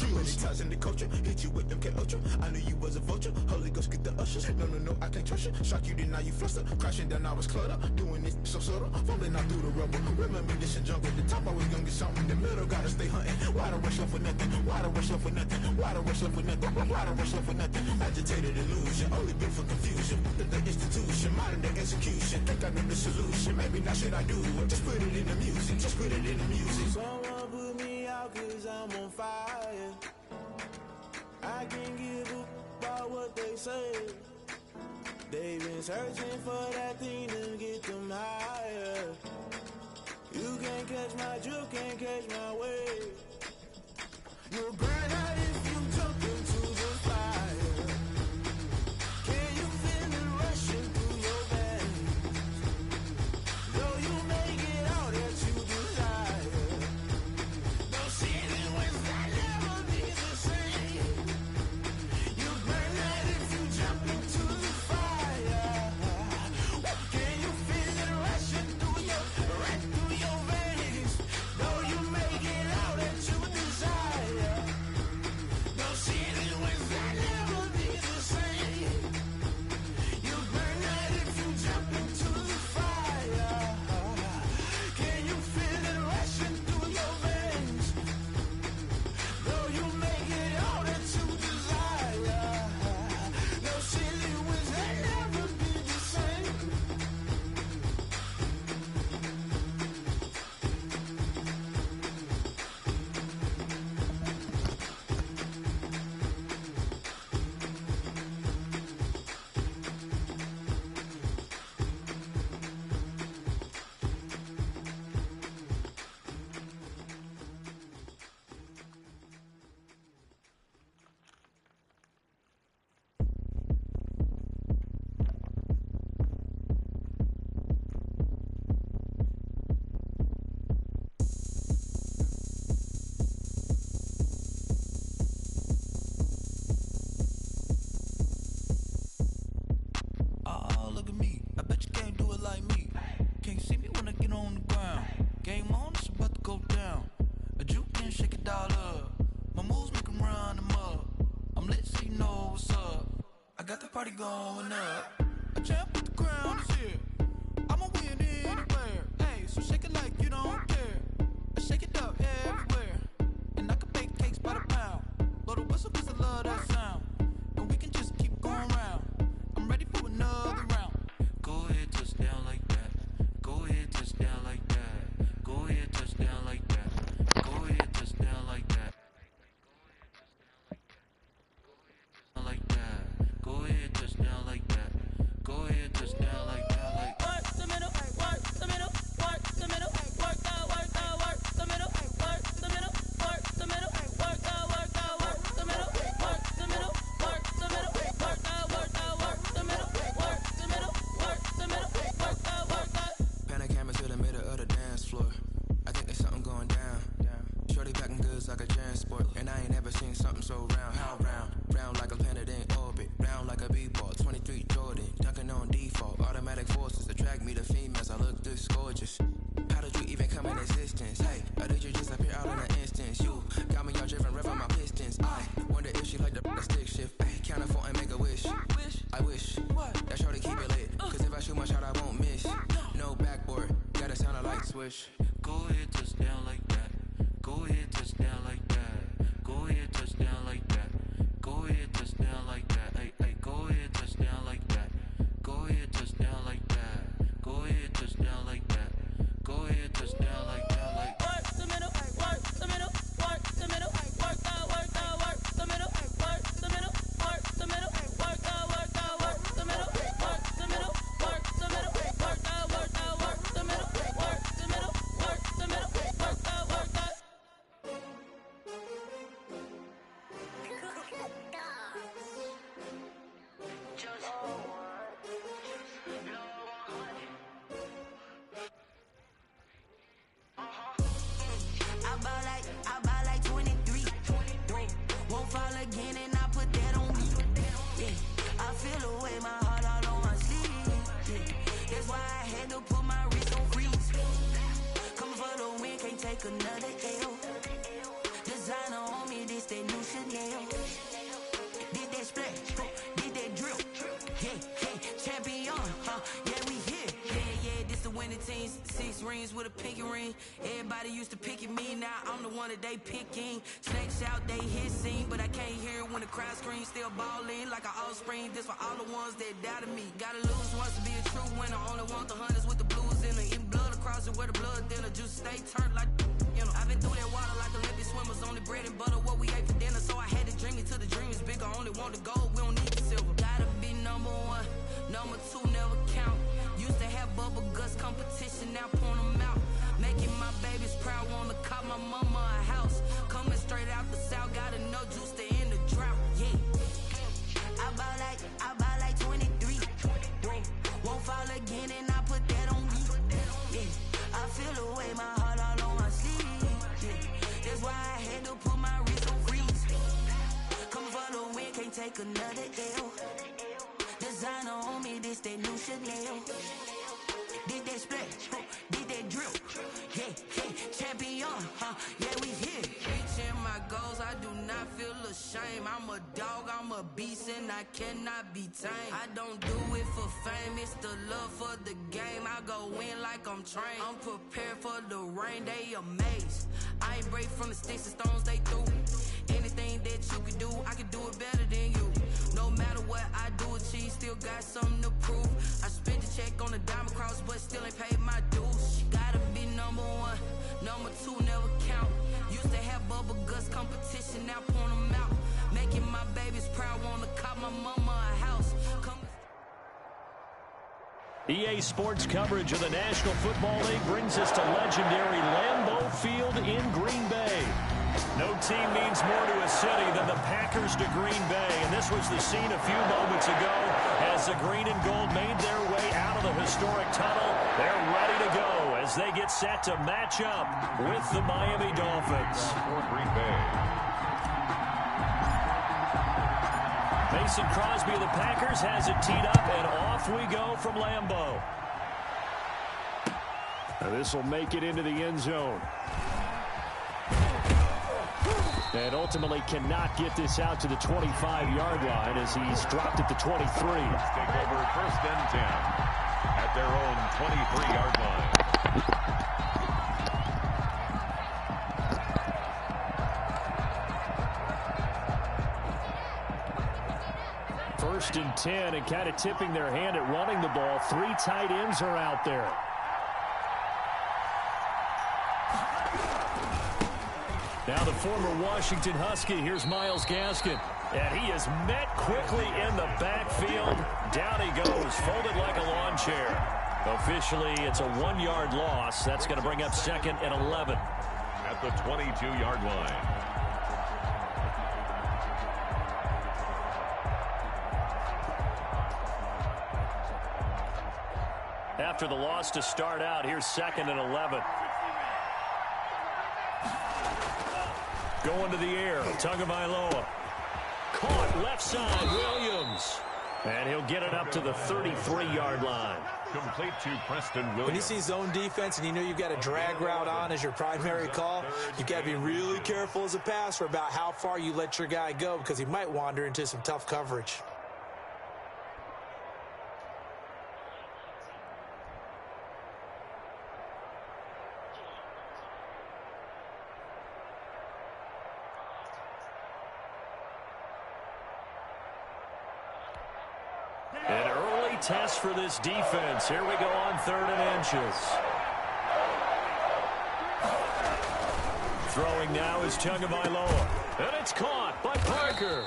True. Many times in the culture, hit you with them K Ultra. I knew you was a vulture. Holy Ghost get the ushers. No, I can't trust you. Shock you, then now you fluster. Crashing down, I was cluttered. Doing this so subtle. Falling out through the rubble. Remember this and jungle. The top I was gonna get something. The middle gotta stay hunting. Why the rush up for nothing? Why the rush up for nothing? Why the rush up for nothing? Why the rush up for nothing? Agitated illusion. Only built for confusion. The institution, modern day execution. Think I know the solution. Maybe not shit I do. Just put it in the music. Just put it in the music. Someone put me out cause I'm on fire. I can't give a about what they say. They've been searching for that thing to get them higher. You can't catch my drift, can't catch my wave. You'll burn out if you jump into the fire. Can you feel it rushing through your veins? Though you make it all that you desire. No ceiling wins that never be the same. You burn out if you jump into the fire. Can you feel it rushing through your veins? Though you make it all that you desire. No ceiling wins that never be the same. You burn out if you jump into the fire. Can you feel it rushing through your veins? Though you make it all that you desire. No ceiling wins that never be the same. Oh, look at me. I bet you can't do it like me. Can't see me when I get on the ground. Game on, it's about to go down. A juke and shake it all up. My moves make 'em run them up. I'm lit so you know what's up. I got the party going up. A champ with the crown is here. I'ma win anywhere. Hey, so shake it like you don't care. I shake it up everywhere. And I can bake cakes by the pound. Blow the whistle 'cause I love that sound. And we can just keep going round. I'm ready for another round. Go ahead, touch down like that. Go ahead, touch down like that. Go ahead, touch down like that. Go ahead, touch down like that. Like that. Go ahead, touch down like that. Go ahead, touch down like that. Like work the middle, work the middle, work the middle, work the middle, work the middle, work the middle, work the middle, work the middle, work the middle, work the middle, work the middle, work the middle, work the. Pan a camera to the middle of the dance floor. I think there's something going down. Shorty packing goods like a transport. And I ain't never seen something so round. How round? Round like a planet in orbit. Round like a b-ball. 23 Jordan. Dunking on default. Automatic forces attract me to females. I look this gorgeous. How did you even come in existence? Hey, or did you just appear out in an instance? You got me all driven, revving my pistons. I wonder if she like the stick shift. Hey, count a four and make a wish. I wish that shorty keep it lit. 'Cause if I shoot my shot, I won't miss. No backboard, gotta sound a light swish. Go ahead, touch down like that. Go ahead, touch down like that. Go ahead, touch down like that. Go ahead, touch down like that. Hey, hey, go ahead, touch down like that. Go ahead, touch down like that. Go ahead, touch down like that. Go ahead, touch down like that. Like work the middle, work the middle, work the middle, work the middle, work the middle, work the middle, work the middle, work the middle, work the middle, work the middle, work the middle, work the middle, work the middle, work the middle, work the. I buy like 23. Won't fall again and I put that on me. Yeah, I feel away my heart all on my sleeve. Yeah, that's why I had to put my wrist on freeze. Come for the win, can't take another L. Designer on me, this that new Chanel. Did that splash, did that drill. Champion, yeah, we here. Yeah, this the winning team. 6 rings with a pinky ring. Everybody used to pick at me, now I'm the one that they picking. Snakes out, they hissing, but I can't hear when the crowd screams. Still balling like an offspring. This for all the ones that doubted me. Gotta lose once to be a true winner. Only want the hunters with the blues in it. Even blood across it where the blood thinner. Juice stay turned like, you know. I've been through that water like Olympic swimmers. Only bread and butter, what we ate for dinner. So I had to dream it till the dream is bigger. Only want the gold, we don't need the silver. Gotta be number 1. Number 2 never count. Used to have bubble guts competition, now point them out. Making my babies proud, wanna call my mama a house. Coming straight out the south, gotta know juice to end the drought. Yeah. I buy like 23. Won't fall again and I put that on me. Yeah. I feel the way my heart all on my sleeve. Yeah. That's why I had to put my wrist on freeze. Coming for the win, can't take another L. Designer on me, this that new Chanel. Did that splash, did that drill. Yeah, champion, yeah, we here. Reaching my goals, I do not feel ashamed. I'm a dog, I'm a beast, and I cannot be tamed. I don't do it for fame, it's the love for the game. I go in like I'm trained. I'm prepared for the rain, they amazed. I ain't break from the sticks and stones they threw. Anything that you can do, I can do it better than you. No matter what I do, achieve, still got something to prove. I spent the check on the diamond cross, but still ain't paid my dues. Gotta be number 1, number 2 never count. Used to have bubble guts competition, now point them out. Making my babies proud, wanna call my mama a house. EA Sports coverage of the National Football League brings us to legendary Lambeau Field in Green Bay. No team means more to a city than the Packers to Green Bay, and this was the scene a few moments ago as the green and gold made their way out of the historic tunnel. They're ready to go as they get set to match up with the Miami Dolphins. For Green Bay. Mason Crosby of the Packers has it teed up, and off we go from Lambeau. Now this will make it into the end zone. And ultimately cannot get this out to the 25-yard line as he's dropped at the 23. Take over 1st and 10 at their own 23-yard line. 1st and 10, and kind of tipping their hand at running the ball. 3 tight ends are out there. Now the former Washington Husky, here's Myles Gaskin. And he is met quickly in the backfield. Down he goes, folded like a lawn chair. Officially, it's a 1-yard loss. That's going to bring up 2nd and 11. At the 22-yard line. After the loss to start out, here's 2nd and 11. Going to the air, Tagovailoa. Caught left side, Williams. And he'll get it up to the 33-yard line. Complete to Preston Williams. When you see zone defense and you know you've got a drag route on as your primary call, you got to be really careful as a passer about how far you let your guy go because he might wander into some tough coverage. An early test for this defense. Here we go on 3rd and inches. Throwing now is Tagovailoa. And it's caught by Parker.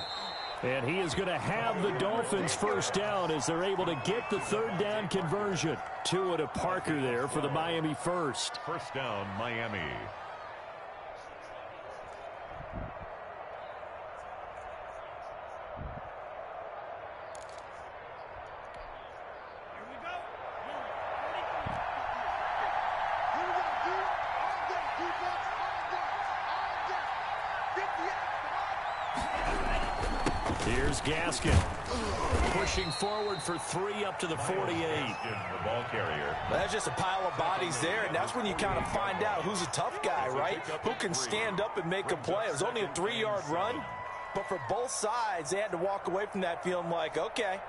And he is going to have the Dolphins 1st down as they're able to get the 3rd down conversion. Tua to Parker there for the Miami 1st. 1st down, Miami. Here's Gaskin. Pushing forward for 3 up to the 48. The ball carrier. That's just a pile of bodies there, and that's when you kind of find out who's a tough guy, right? Who can stand up and make a play. It was only a 3-yard run, but for both sides, they had to walk away from that feeling like, okay,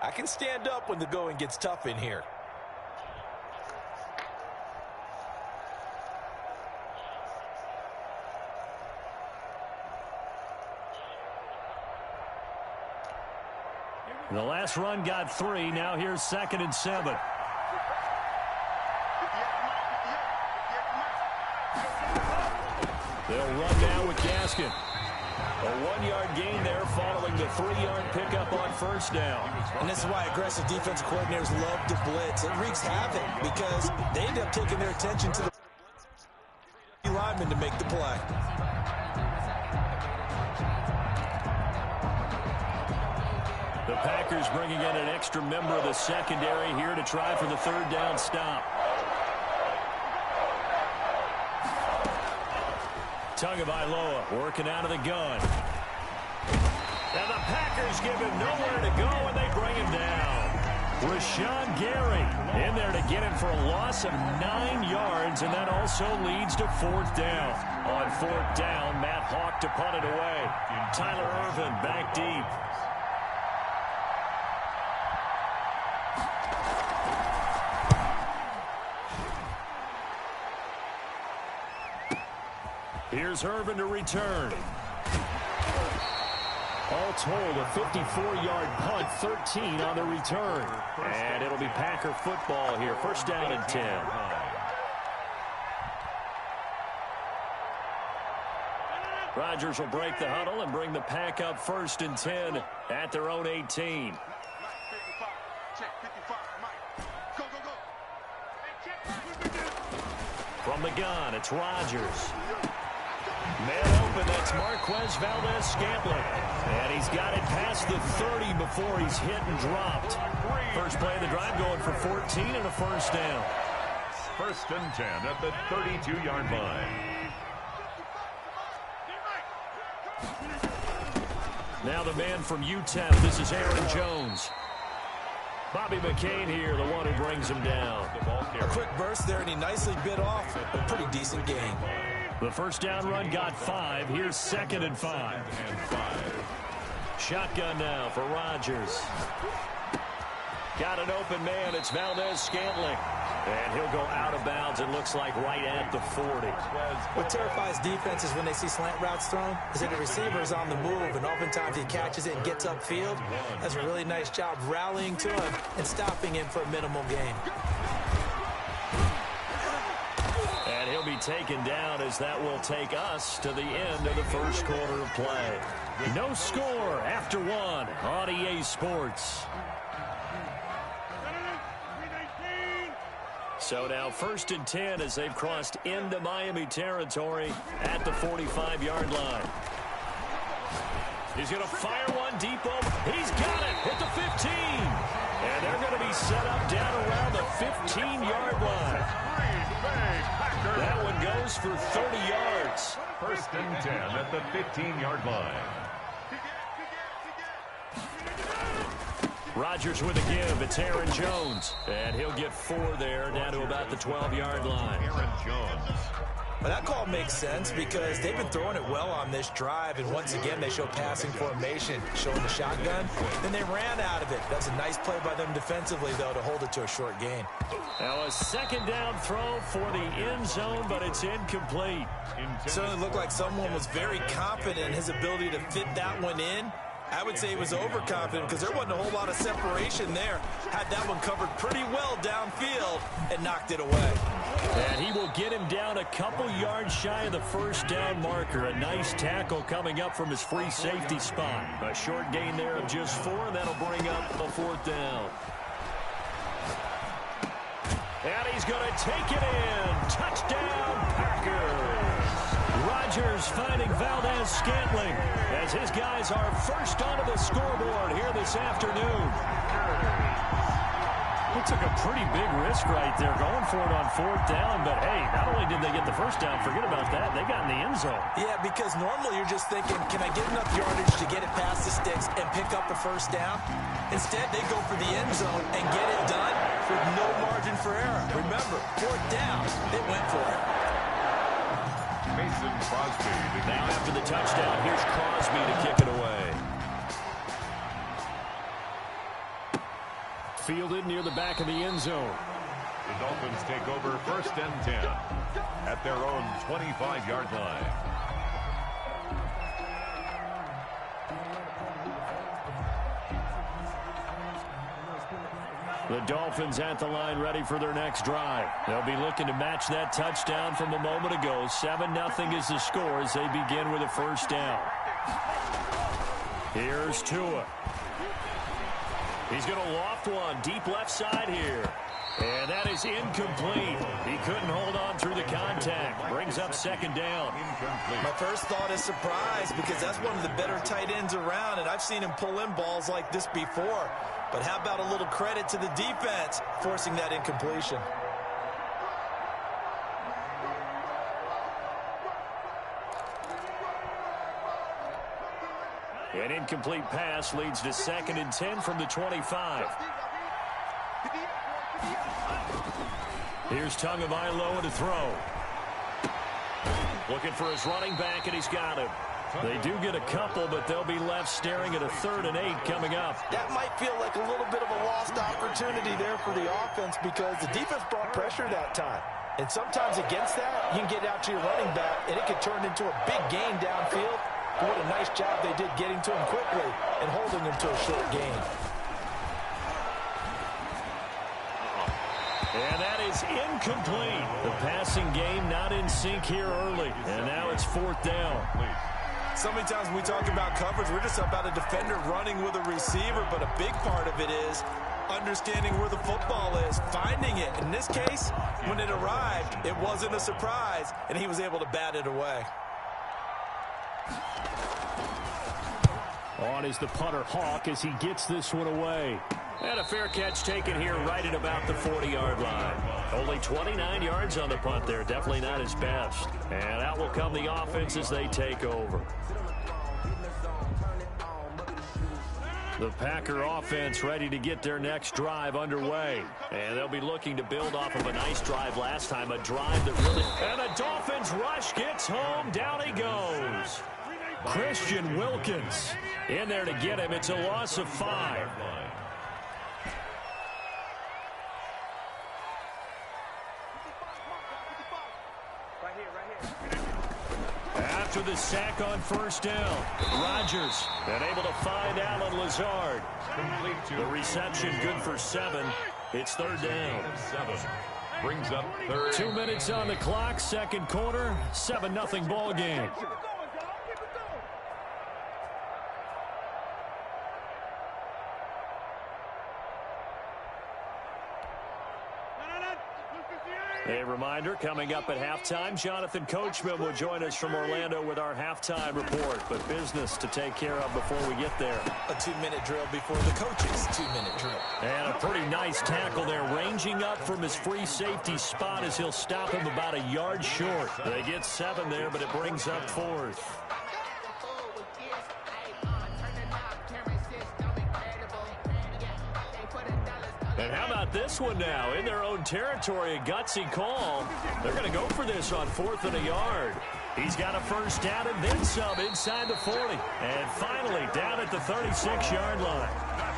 I can stand up when the going gets tough in here. The last run got 3. Now here's 2nd and 7. They'll run now with Gaskin. A 1-yard gain there following the 3-yard pickup on first down. And this is why aggressive defensive coordinators love to blitz. It wreaks havoc because they end up taking their attention to the lineman to make the play. The Packers bringing in an extra member of the secondary here to try for the 3rd down stop. Tagovailoa working out of the gun. And the Packers give him nowhere to go, and they bring him down. Rashawn Gary in there to get him for a loss of 9 yards, and that also leads to 4th down. On 4th down, Matt Hawk to punt it away. Tyler Ervin back deep. Here's Irvin to return. All told, a 54-yard punt, 13 on the return. And it'll be Packer football here. 1st down and 10. Rodgers will break the huddle and bring the Pack up 1st and 10 at their own 18. From the gun, it's Rodgers. Man open, that's Marquez Valdez-Scantling. And he's got it past the 30 before he's hit and dropped. First play of the drive going for 14 and a 1st down. 1st and 10 at the 32-yard line. Now the man from UTEP, this is Aaron Jones. Bobby McCain here, the one who brings him down. A quick burst there, and he nicely bit off a pretty decent gain. The 1st down run got 5. Here's 2nd and 5. Shotgun now for Rodgers. Got an open man. It's Valdez-Scantling. And he'll go out of bounds, it looks like, right at the 40. What terrifies defenses when they see slant routes thrown is that the receiver is on the move, and oftentimes he catches it and gets upfield. That's a really nice job rallying to him and stopping him for a minimal gain. And he'll be taken down as that will take us to the end of the 1st quarter of play. No score after 1 on EA Sports. So now 1st and 10 as they've crossed into Miami territory at the 45-yard line. He's going to fire one deep open. He's got it at the 15. And they're going to be set up down around the 15-yard line. That one goes for 30 yards. 1st and 10 at the 15-yard line. Rodgers with a give. It's Aaron Jones. And he'll get 4 there, down to about the 12-yard line. Aaron Jones. Well, that call makes sense because they've been throwing it well on this drive, and once again they show passing formation, showing the shotgun. Then they ran out of it. That's a nice play by them defensively, though, to hold it to a short gain. Now a 2nd down throw for the end zone, but it's incomplete. It certainly looked like someone was very confident in his ability to fit that one in. I would say he was overconfident because there wasn't a whole lot of separation there. Had that one covered pretty well downfield and knocked it away. And he will get him down a couple yards shy of the 1st down marker. A nice tackle coming up from his free safety spot. A short gain there of just 4, and that'll bring up a 4th down. And he's going to take it in. Touchdown, Packers. Rodgers finding Valdez-Scantling as his guys are first onto the scoreboard here this afternoon. He took a pretty big risk right there going for it on 4th down. But, hey, not only did they get the first down, forget about that, they got in the end zone. Yeah, because normally you're just thinking, can I get enough yardage to get it past the sticks and pick up a first down? Instead, they go for the end zone and get it done with no margin for error. Remember, 4th down, they went for it. Mason Crosby. Now after the touchdown, here's Crosby to kick it away. Fielded near the back of the end zone. The Dolphins take over 1st and 10 at their own 25-yard line. The Dolphins at the line ready for their next drive. They'll be looking to match that touchdown from a moment ago. 7-0 is the score as they begin with a first down. Here's Tua. He's going to loft one deep left side here. And that is incomplete. He couldn't hold on through the contact. Brings up 2nd down. My first thought is surprise because that's one of the better tight ends around, and I've seen him pull in balls like this before. But how about a little credit to the defense forcing that incompletion? An incomplete pass leads to 2nd and 10 from the 25. Here's Tagovailoa to throw. Looking for his running back, and he's got him. They do get a couple, but they'll be left staring at a 3rd and 8 coming up. That might feel like a little bit of a lost opportunity there for the offense because the defense brought pressure that time. And sometimes against that, you can get out to your running back, and it could turn into a big gain downfield. But what a nice job they did getting to him quickly and holding him to a short gain. And that is incomplete. The passing game not in sync here early. And now it's 4th down. So many times when we talk about coverage, we're just about a defender running with a receiver, but a big part of it is understanding where the football is, finding it. In this case, when it arrived, it wasn't a surprise, and he was able to bat it away. On is the punter Hawk as he gets this one away. And a fair catch taken here right at about the 40-yard line. Only 29 yards on the punt there. Definitely not his best. And out will come the offense as they take over. The Packer offense ready to get their next drive underway. And they'll be looking to build off of a nice drive last time. A drive that really... And the Dolphins rush gets home. Down he goes. Christian Wilkins in there to get him. It's a loss of 5. After the sack on 1st down, Rodgers and able to find Allen Lazard. The reception good for 7. It's 3rd down. 7 brings up 3rd. 2 minutes on the clock, 2nd quarter, 7-0 ball game. A reminder, coming up at halftime, Jonathan Coachman will join us from Orlando with our halftime report. But business to take care of before we get there. A 2-minute drill before the coach's 2-minute drill. And a pretty nice tackle there, ranging up from his free safety spot as he'll stop him about a yard short. They get 7 there, but it brings up 4th. And how about this one now? In their own territory, a gutsy call. They're going to go for this on 4th and a yard. He's got a first down and then some inside the 40. And finally down at the 36-yard line.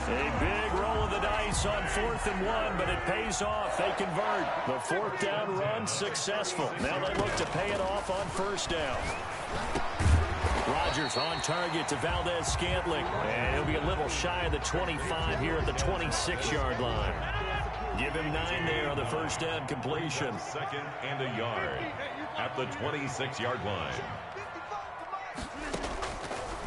A big roll of the dice on 4th and 1, but it pays off. They convert. The 4th down run successful. Now they look to pay it off on 1st down. Rodgers on target to Valdez-Scantling. And he'll be a little shy of the 25 here at the 26-yard line. Give him 9 there on the first down completion. 2nd and a yard at the 26-yard line.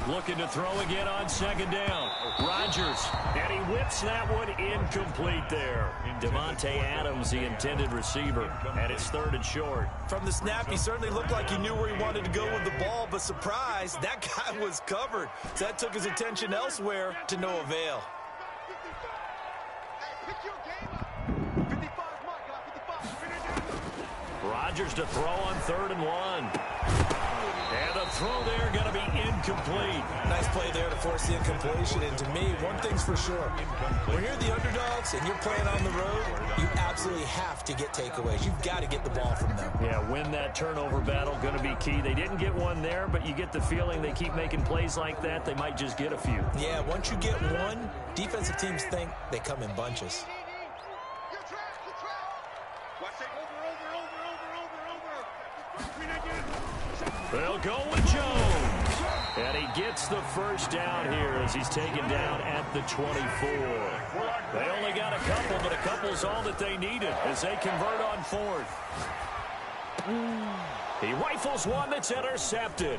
Looking to throw again on 2nd down. Rodgers, and he whips that one incomplete there. Devontae Adams, the intended receiver, and it's 3rd and short. From the snap, he certainly looked like he knew where he wanted to go with the ball, but surprise, that guy was covered. So that took his attention elsewhere to no avail. Rodgers to throw on 3rd and 1. And the throw there going to be incomplete. Nice play there to force the incompletion. And to me, one thing's for sure. When you're the underdogs and you're playing on the road, you absolutely have to get takeaways. You've got to get the ball from them. Yeah, win that turnover battle, going to be key. They didn't get one there, but you get the feeling they keep making plays like that, they might just get a few. Yeah, once you get one, defensive teams think they come in bunches. They'll go with Jones. And he gets the first down here as he's taken down at the 24. They only got a couple, but a couple's all that they needed as they convert on 4th. He rifles one that's intercepted.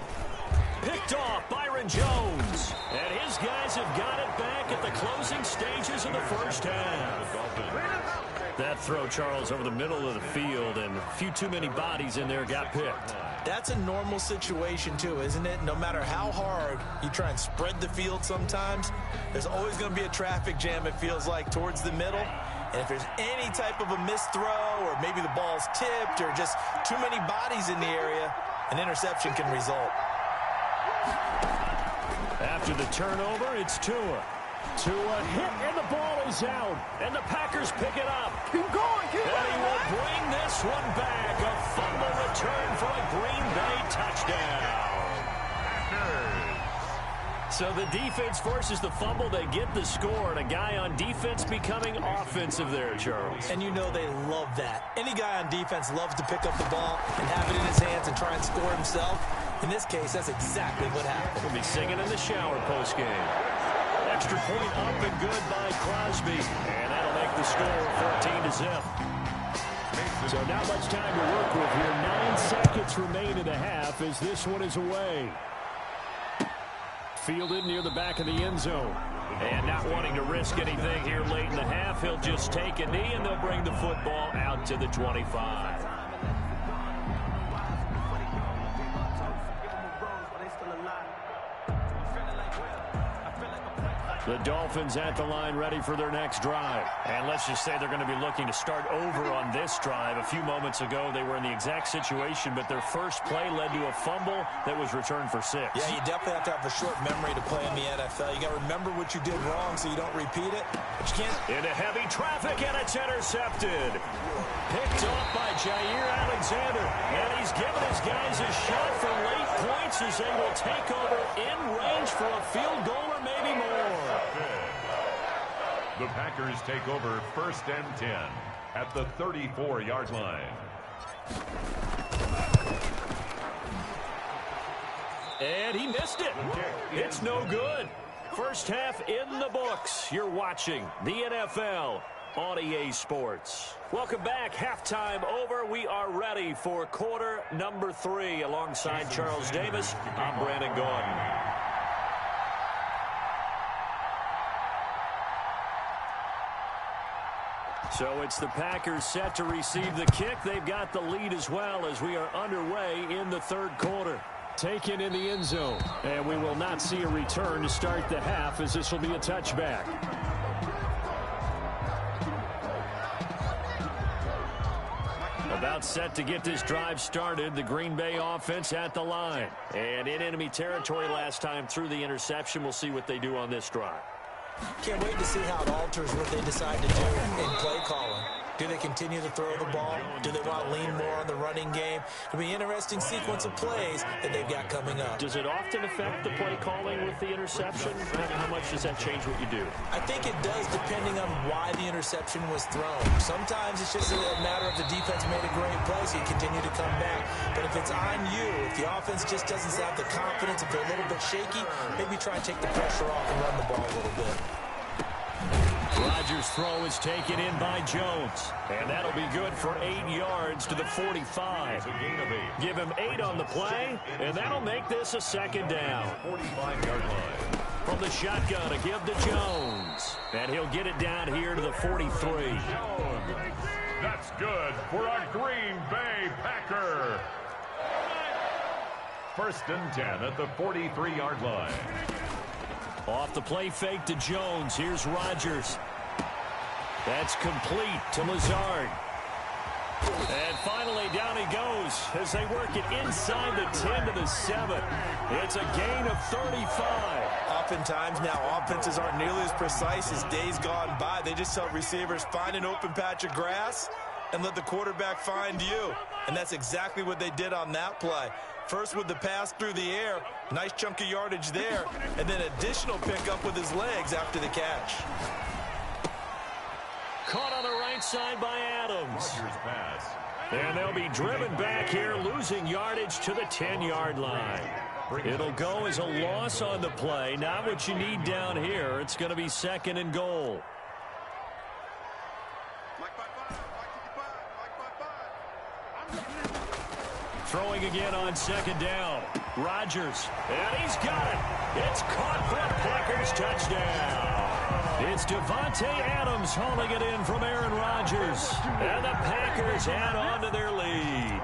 Picked off Byron Jones. And his guys have got it back at the closing stages of the first half. That throw, Charles, over the middle of the field, and a few too many bodies in there got picked. That's a normal situation, too, isn't it? No matter how hard you try and spread the field sometimes, there's always going to be a traffic jam, it feels like, towards the middle. And if there's any type of a missed throw or maybe the ball's tipped or just too many bodies in the area, an interception can result. After the turnover, it's Tua. Tua hit, and the ball is out. And the Packers pick it up. Keep going, and he will bring this one back. A fumble return for a Green Bay touchdown. So the defense forces the fumble. They get the score, and a guy on defense becoming offensive there, Charles. And you know they love that. Any guy on defense loves to pick up the ball and have it in his hands and try and score himself. In this case, that's exactly what happened. He'll be singing in the shower postgame. Extra point up and good by Crosby. And that'll make the score 14-0. So not much time to work with here. 9 seconds remain in the half as this one is away. Fielded near the back of the end zone. And not wanting to risk anything here late in the half, he'll just take a knee and they'll bring the football out to the 25. The Dolphins at the line ready for their next drive. And let's just say they're going to be looking to start over on this drive. A few moments ago, they were in the exact situation, but their first play led to a fumble that was returned for 6. Yeah, you definitely have to have a short memory to play in the NFL. You got to remember what you did wrong so you don't repeat it. But you can't. Into heavy traffic, and it's intercepted. Picked off by Jair Alexander. And he's given his guys a shot for late points as they will take over in range for a field goal or maybe more. The Packers take over 1st and 10 at the 34-yard line. And he missed it. It's no good. First half in the books. You're watching the NFL on EA Sports. Welcome back. Halftime over. We are ready for quarter number 3. Alongside Charles Davis, I'm Brandon Gordon. So it's the Packers set to receive the kick. They've got the lead as well as we are underway in the 3rd quarter. Taken in the end zone. And we will not see a return to start the half as this will be a touchback. About set to get this drive started. The Green Bay offense at the line. And in enemy territory last time through the interception. We'll see what they do on this drive. Can't wait to see how it alters what they decide to do in play calling. Do they continue to throw the ball? Do they want to lean more on the running game? It'll be an interesting sequence of plays that they've got coming up. Does it often affect the play calling with the interception? How much does that change what you do? I think it does depending on why the interception was thrown. Sometimes it's just a matter of the defense made a great play, so you continue to come back. But if it's on you, if the offense just doesn't have the confidence, if they're a little bit shaky, maybe try and take the pressure off and run the ball a little bit. Rodgers' throw is taken in by Jones. And that'll be good for 8 yards to the 45. Give him 8 on the play, and that'll make this a 2nd down. 45-yard line. From the shotgun, a give to Jones. And he'll get it down here to the 43. That's good for a Green Bay Packer. 1st and 10 at the 43-yard line. Off the play fake to Jones. Here's Rodgers. That's complete to Lazard. And finally, down he goes as they work it inside the 10 to the 7. It's a gain of 35. Oftentimes now, offenses aren't nearly as precise as days gone by. They just tell receivers, find an open patch of grass and let the quarterback find you. And that's exactly what they did on that play. First with the pass through the air, nice chunk of yardage there, and then additional pickup with his legs after the catch. Caught on the right side by Adams. And they'll be driven back here, losing yardage to the 10-yard line. It'll go as a loss on the play. Not what you need down here. It's going to be 2nd and goal. Throwing again on 2nd down. Rodgers, and he's got it. It's caught for a Packers touchdown. It's Devontae Adams hauling it in from Aaron Rodgers. And the Packers add on to their lead.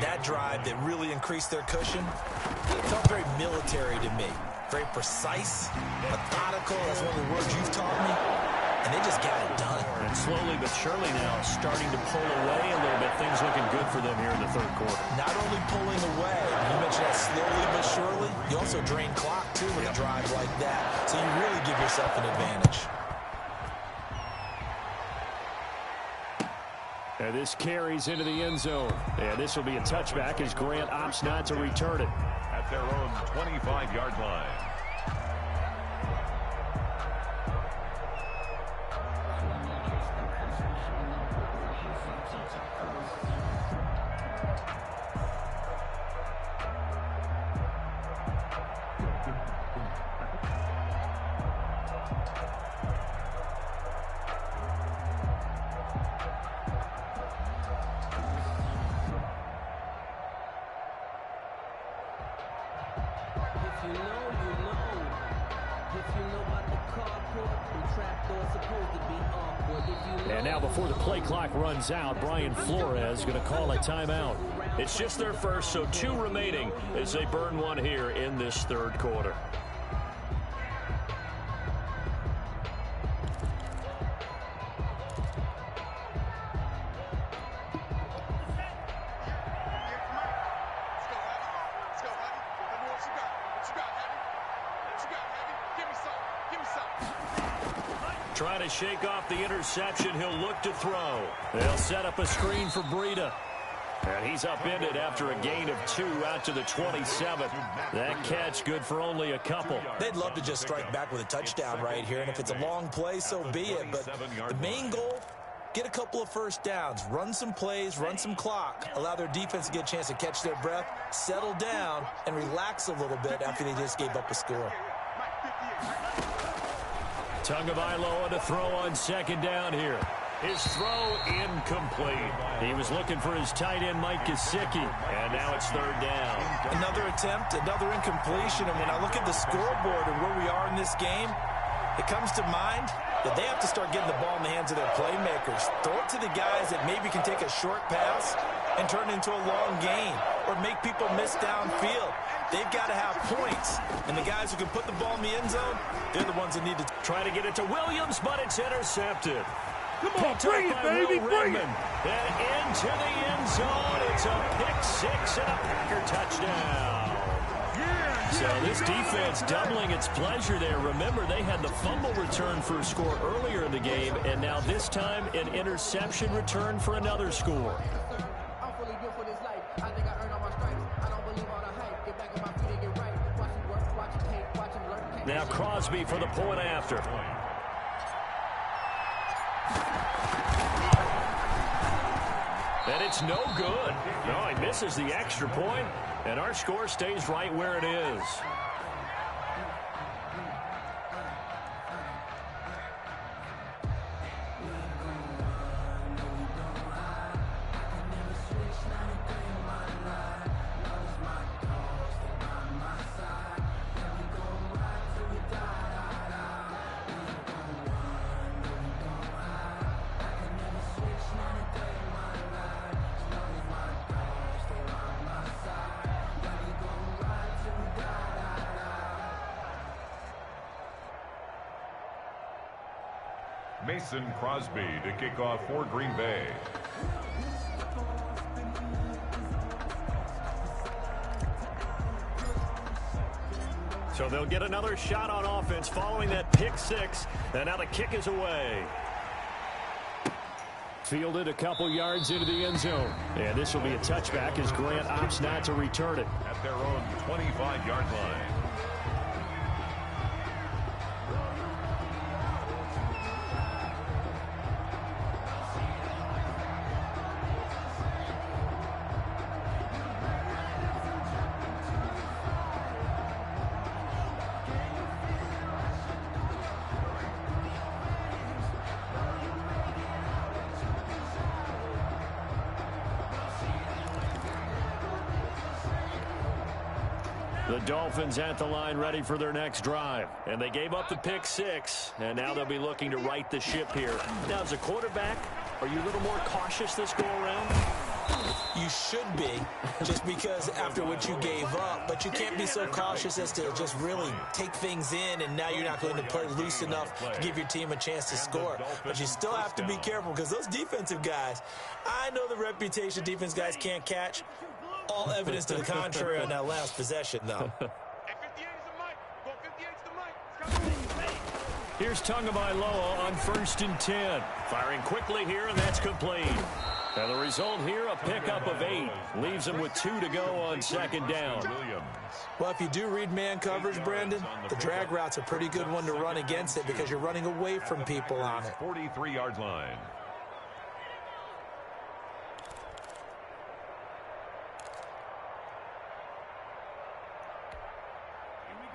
That drive that really increased their cushion, it felt very military to me. Very precise, methodical, that's one of the words you've taught me. And they just got it done. And slowly but surely now starting to pull away a little bit. Things looking good for them here in the 3rd quarter. Not only pulling away, you mentioned that slowly but surely, you also drain clock too with a drive like that. So you really give yourself an advantage. And this carries into the end zone. And this will be a touchback as Grant opts not to return it. At their own 25-yard line. And now before the play clock runs out, Brian Flores going to call a timeout. It's just their first, so 2 remaining as they burn one here in this 3rd quarter. Trying to shake off the interception. He'll look to throw. They'll set up a screen for Breida. And he's upended after a gain of 2 out to the 27. That catch good for only a couple. They'd love to just strike back with a touchdown right here. And if it's a long play, so be it. But the main goal, get a couple of first downs. Run some plays, run some clock. Allow their defense to get a chance to catch their breath, settle down, and relax a little bit after they just gave up a score. Tagovailoa to throw on 2nd down here. His throw incomplete. He was looking for his tight end, Mike Gesicki, and now it's 3rd down. Another attempt, another incompletion, and when I look at the scoreboard and where we are in this game, it comes to mind that they have to start getting the ball in the hands of their playmakers. Throw it to the guys that maybe can take a short pass and turn it into a long gain or make people miss downfield. They've got to have points. And the guys who can put the ball in the end zone, they're the ones that need to try to get it to Williams, but it's intercepted. Come on, bring it, baby, bring it. And into the end zone. It's a pick-6 and a Packer touchdown. So this defense doubling its pleasure there. Remember, they had the fumble return for a score earlier in the game, and now this time an interception return for another score. Now Crosby for the point after. And it's no good. No, he misses the extra point, and our score stays right where it is. Mason Crosby to kick off for Green Bay. So they'll get another shot on offense following that pick six. And now the kick is away. Fielded a couple yards into the end zone. And this will be a touchback as Grant opts not to return it. At their own 25-yard line. The Dolphins at the line ready for their next drive. And they gave up the pick six. And now they'll be looking to right the ship here. Now, as a quarterback, are you a little more cautious this go-around? You should be, just because after what you gave up. But you can't be so cautious as to just really take things in, and now you're not going to play loose enough to give your team a chance to score. But you still have to be careful because those defensive guys, I know the reputation defense guys can't catch. All evidence to the contrary on that last possession, though. Here's Tagovailoa on 1st and 10. Firing quickly here, and that's complete. And the result here, a pickup of 8. Leaves him with 2 to go on 2nd down. Well, if you do read man coverage, Brandon, the drag route's a pretty good one to run against it because you're running away from people on it. 43-yard line.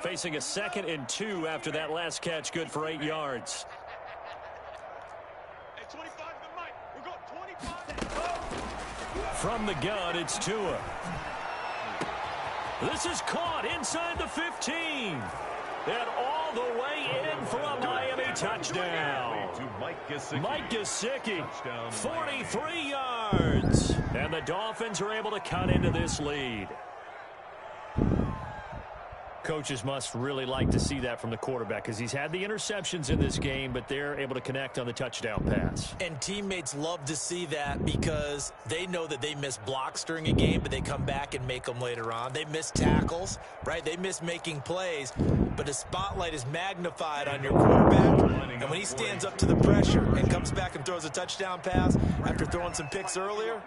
Facing a 2nd and 2 after that last catch, good for 8 yards. From the gun, it's Tua. This is caught inside the 15. And all the way in for a Miami touchdown. Mike Gesicki, 43 yards. And the Dolphins are able to cut into this lead. Coaches must really like to see that from the quarterback because he's had the interceptions in this game, but they're able to connect on the touchdown pass. And teammates love to see that because they know that they miss blocks during a game, but they come back and make them later on. They miss tackles, right? They miss making plays, but the spotlight is magnified on your quarterback. And when he stands up to the pressure and comes back and throws a touchdown pass after throwing some picks earlier,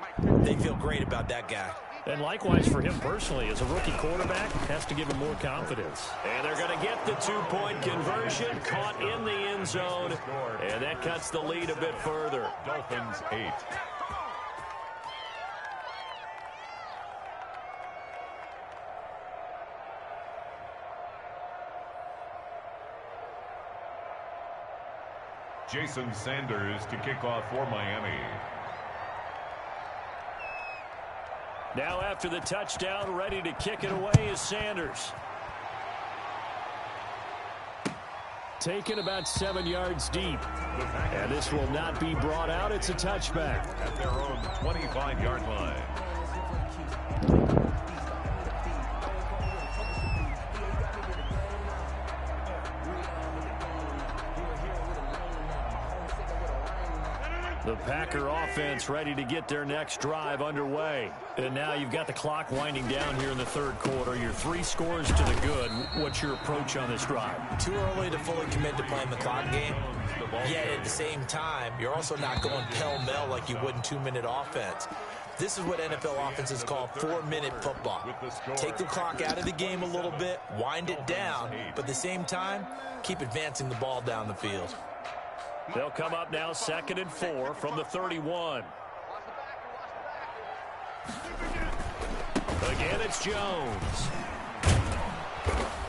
they feel great about that guy. And likewise for him personally, as a rookie quarterback, has to give him more confidence. And they're going to get the 2-point conversion, caught in the end zone, and that cuts the lead a bit further. Dolphins 8. Jason Sanders to kick off for Miami. Now after the touchdown, ready to kick it away is Sanders. Taken about 7 yards deep. And this will not be brought out. It's a touchback. At their own 25-yard line. The Packer offense ready to get their next drive underway. And now you've got the clock winding down here in the 3rd quarter. You're 3 scores to the good. What's your approach on this drive? Too early to fully commit to playing the clock game. Yet at the same time, you're also not going pell-mell like you would in 2-minute offense. This is what NFL offenses call 4-minute football. Take the clock out of the game a little bit, wind it down, but at the same time, keep advancing the ball down the field. They'll come up now 2nd and 4 from the 31. Again, it's Jones.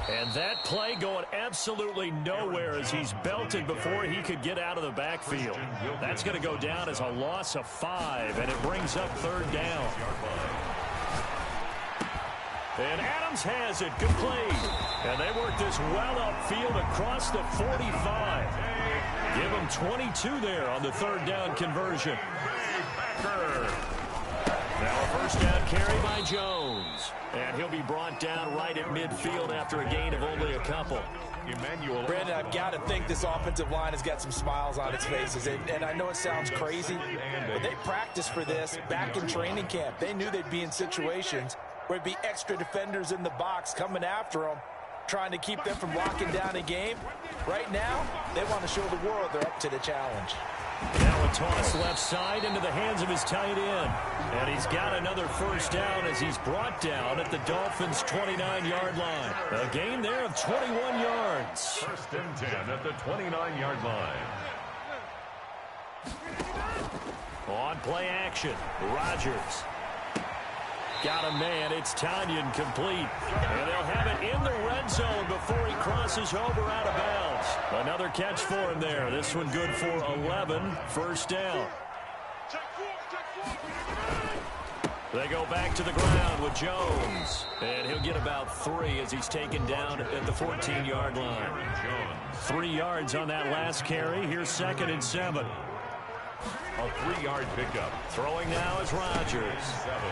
And that play going absolutely nowhere as he's belted before he could get out of the backfield. That's going to go down as a loss of 5, and it brings up 3rd down. And Adams has it complete. And they work this well upfield across the 45. Give him 22 there on the 3rd down conversion. Now a 1st down carry by Jones. And he'll be brought down right at midfield after a gain of only a couple. Brandon, I've got to think this offensive line has got some smiles on its faces. And I know it sounds crazy, but they practiced for this back in training camp. They knew they'd be in situations where it'd be extra defenders in the box coming after them. trying to keep them from locking down a game. Right now, they want to show the world they're up to the challenge. Now a toss left side into the hands of his tight end. And he's got another first down as he's brought down at the Dolphins' 29-yard line. A gain there of 21 yards. First and 10 at the 29-yard line. On play action, Rodgers. Got a man, it's Tanyan complete. And they'll have it in the red zone before he crosses over out of bounds. Another catch for him there. This one good for 11, first down. They go back to the ground with Jones. And he'll get about 3 as he's taken down at the 14-yard line. 3 yards on that last carry. Here's 2nd and 7. A 3-yard pickup. Throwing now is Rodgers.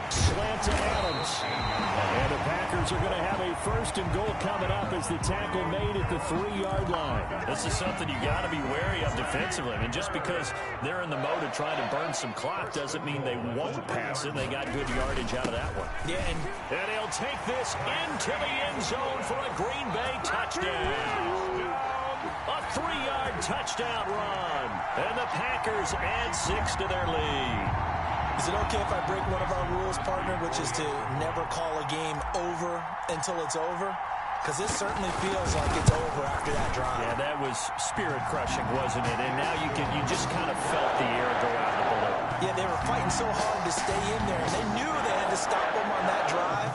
Slant to Adams. And the Packers are going to have a first and goal coming up as the tackle made at the 3-yard line. This is something you got to be wary of defensively. And just because they're in the mode of trying to burn some clock doesn't mean they won't pass it. They got good yardage out of that one. Yeah, and he'll take this into the end zone for a Green Bay touchdown. A 3-yard touchdown run. And the Packers add 6 to their lead. Is it okay if I break one of our rules, partner, which is to never call a game over until it's over? Because this certainly feels like it's over after that drive. Yeah, that was spirit-crushing, wasn't it? And now you just kind of felt the air go out of the balloon. Yeah, they were fighting so hard to stay in there, and they knew they had to stop them on that drive.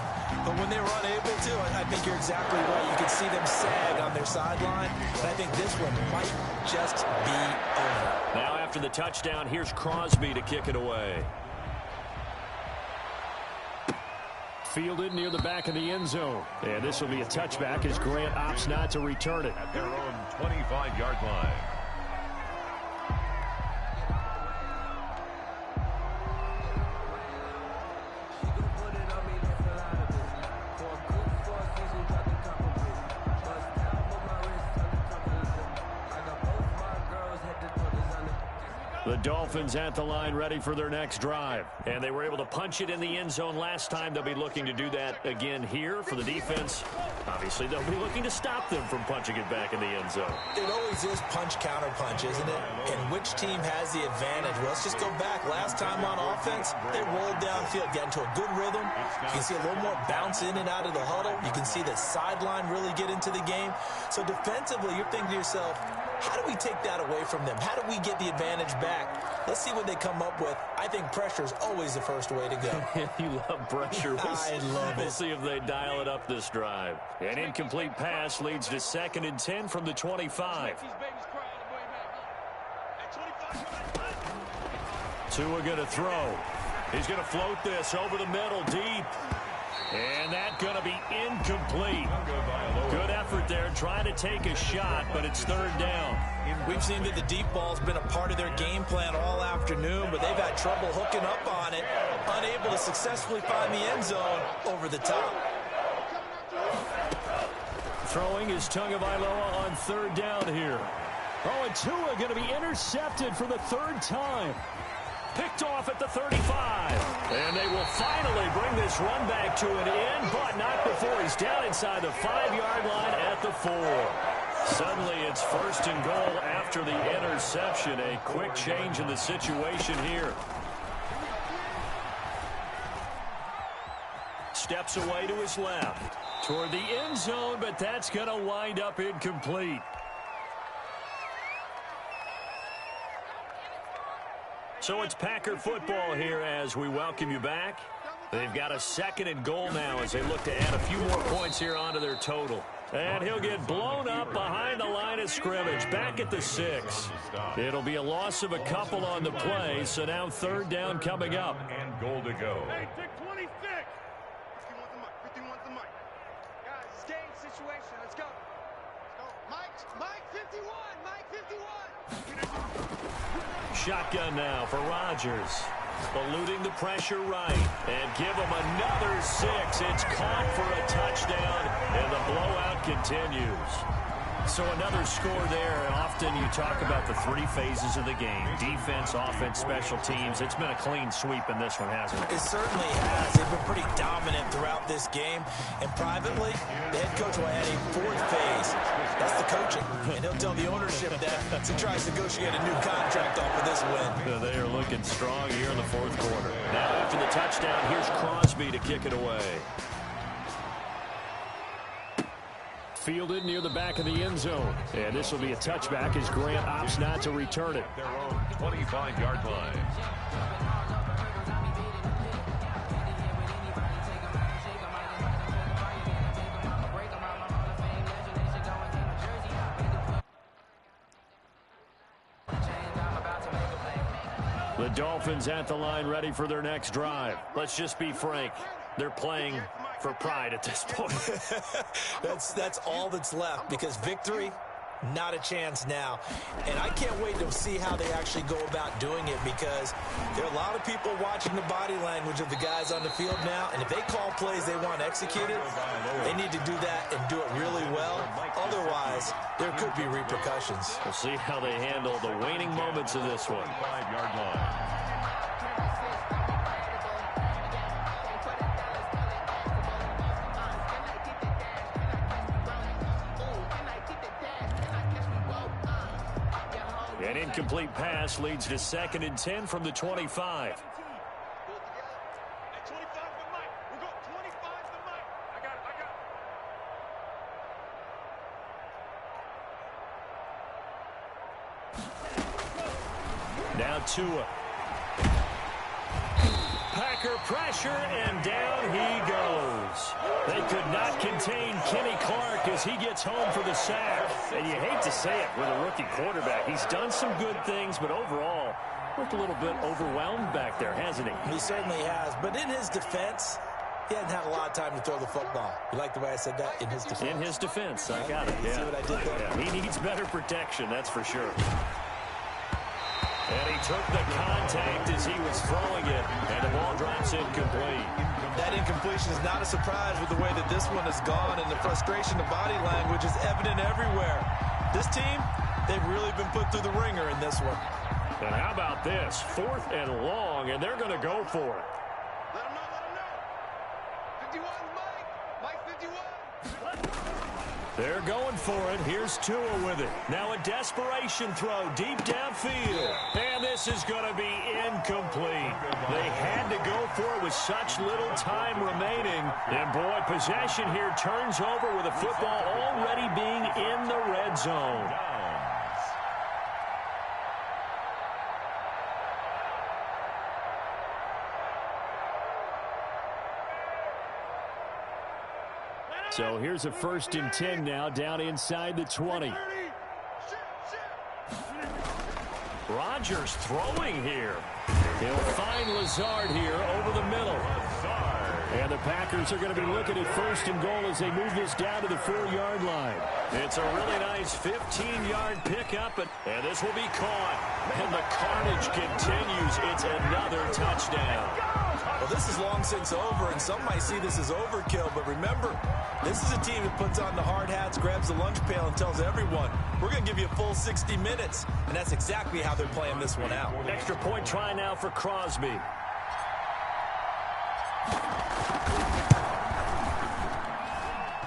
But when they were unable to, I think you're exactly right. You could see them sag on their sideline. And I think this one might just be over. Now after the touchdown, here's Crosby to kick it away. Fielded near the back of the end zone. And this will be a touchback as Grant opts not to return it. At their own 25-yard line. The Dolphins at the line ready for their next drive. And they were able to punch it in the end zone last time. They'll be looking to do that again here for the defense. Obviously, they'll be looking to stop them from punching it back in the end zone. It always is punch-counter-punch, isn't it? And which team has the advantage? Well, let's just go back. Last time on offense, they rolled downfield, got into a good rhythm. You can see a little more bounce in and out of the huddle. You can see the sideline really get into the game. So defensively, you're thinking to yourself, how do we take that away from them? How do we get the advantage back? Let's see what they come up with. I think pressure is always the first way to go. You love pressure. I love it. We'll see if they dial it up this drive. An incomplete pass leads to 2nd and 10 from the 25. Tua going to throw. He's going to float this over the middle deep. And that's going to be incomplete. Good effort there, trying to take a shot, but it's 3rd down. We've seen that the deep ball's been a part of their game plan all afternoon, but they've had trouble hooking up on it, unable to successfully find the end zone over the top. Throwing is Tagovailoa on 3rd down here. Oh, and Tua going to be intercepted for the 3rd time. Picked off at the 35. And they will finally bring this run back to an end, but not before he's down inside the 5-yard line at the 4. Suddenly it's 1st and goal after the interception. A quick change in the situation here. Steps away to his left. Toward the end zone, but that's going to wind up incomplete. So it's Packer football here as we welcome you back. They've got a 2nd and goal now as they look to add a few more points here onto their total. And he'll get blown up behind the line of scrimmage, back at the 6. It'll be a loss of a couple on the play, so now 3rd down coming up. And goal to go. Hey, take 26. 51's the mic. Guys, it's game situation. Let's go. Mike 51. Mike 51. Shotgun now for Rodgers. Eluding the pressure right. And give him another 6. It's caught for a touchdown, and the blowout continues. So another score there. Often you talk about the three phases of the game: defense, offense, special teams. It's been a clean sweep in this one, hasn't it? It certainly has. They've been pretty dominant throughout this game. And privately, the head coach will add a fourth phase. That's the coaching. And he'll tell the ownership that as he tries to negotiate a new contract off of this win. They are looking strong here in the fourth quarter. Now after the touchdown, here's Crosby to kick it away. Fielded near the back of the end zone. And this will be a touchback as Grant opts not to return it. Their own 25-yard line. The Dolphins at the line ready for their next drive. Let's just be frank. They're playing for pride at this point. That's all that's left, because victory, not a chance now. And I can't wait to see how they actually go about doing it, because there are a lot of people watching the body language of the guys on the field now, and if they call plays they want executed, they need to do that and do it really well. Otherwise, there could be repercussions. We'll see how they handle the waning moments of this one. 5-yard line. An incomplete pass leads to 2nd and 10 from the 25. Now Tua. Packer pressure, and down he goes. They could not contain Kenny Clark as he gets home for the sack. And you hate to say it with a rookie quarterback. He's done some good things, but overall, looked a little bit overwhelmed back there, hasn't he? He certainly has. But in his defense, he hasn't had a lot of time to throw the football. You like the way I said that? In his defense. In his defense. I got it. You see what I did there? Yeah, he needs better protection, that's for sure. And he took the contact as he was throwing it, and the ball drops incomplete. That incompletion is not a surprise with the way that this one has gone, and the frustration of body language is evident everywhere. This team, they've really been put through the ringer in this one. And how about this? 4th and long, and they're going to go for it. Let him know. 51, Mike 51. They're going for it. Here's Tua with it. Now a desperation throw deep downfield. And this is going to be incomplete. They had to go for it with such little time remaining. And boy, possession here turns over with the football already being in the red zone. So here's a 1st and 10 now, down inside the 20. Rodgers throwing here. He'll find Lazard here over the middle. And the Packers are going to be looking at 1st and goal as they move this down to the 4-yard line. It's a really nice 15-yard pickup, and this will be caught. And the carnage continues. It's another touchdown. Well, this is long since over, and some might see this as overkill, but remember, this is a team that puts on the hard hats, grabs the lunch pail, and tells everyone, we're going to give you a full 60 minutes, and that's exactly how they're playing this one out. Extra point try now for Crosby.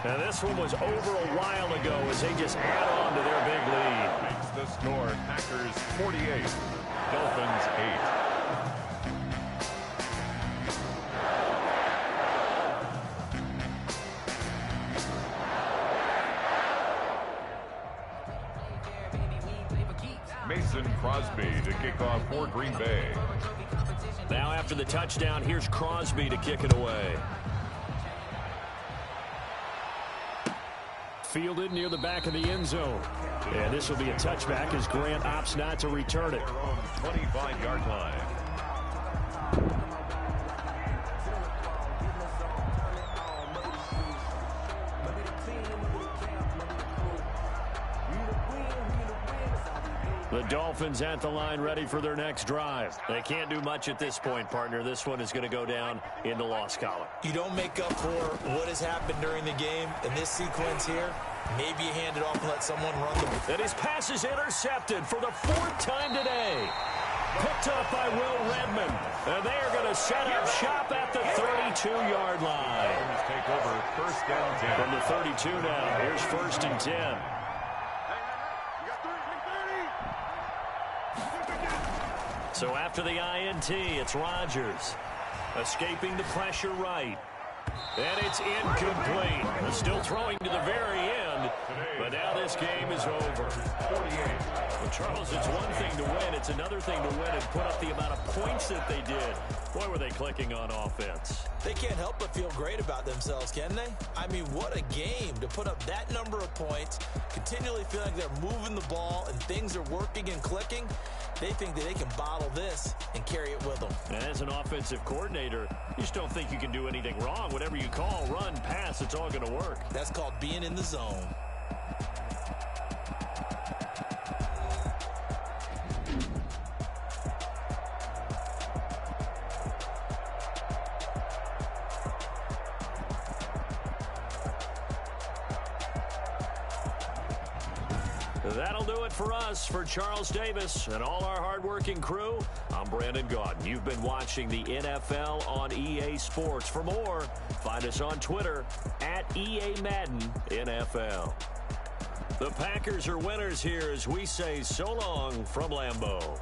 Now this one was over a while ago as they just add on to their big lead. Makes the score Packers 48, Dolphins 8. Mason Crosby to kick off for Green Bay. Now after the touchdown, here's Crosby to kick it away. Fielded near the back of the end zone. And this will be a touchback as Grant opts not to return it. 25-yard line. The Dolphins at the line ready for their next drive. They can't do much at this point, partner. This one is going to go down in the loss column. You don't make up for what has happened during the game in this sequence here. Maybe you hand it off and let someone run the ball. And his pass is intercepted for the 4th time today. Picked up by Will Redmond. And they are going to set up shop at the 32-yard line. Take over 1st down 10. From the 32 now, here's 1st and 10. So after the INT, it's Rodgers. Escaping the pressure right. And it's incomplete. Still throwing to the very end. But now this game is over. 48. Well, Charles, it's one thing to win. It's another thing to win and put up the amount of points that they did. Boy, were they clicking on offense. They can't help but feel great about themselves, can they? I mean, what a game to put up that number of points, continually feeling like they're moving the ball and things are working and clicking. They think that they can bottle this and carry it with them. And as an offensive coordinator, you just don't think you can do anything wrong. Whatever you call, run, pass, it's all going to work. That's called being in the zone. That'll do it for us. For Charles Davis and all our hardworking crew, I'm Brandon Gaudin. You've been watching the NFL on EA Sports. For more, find us on Twitter at EA Madden NFL. The Packers are winners here as we say so long from Lambeau.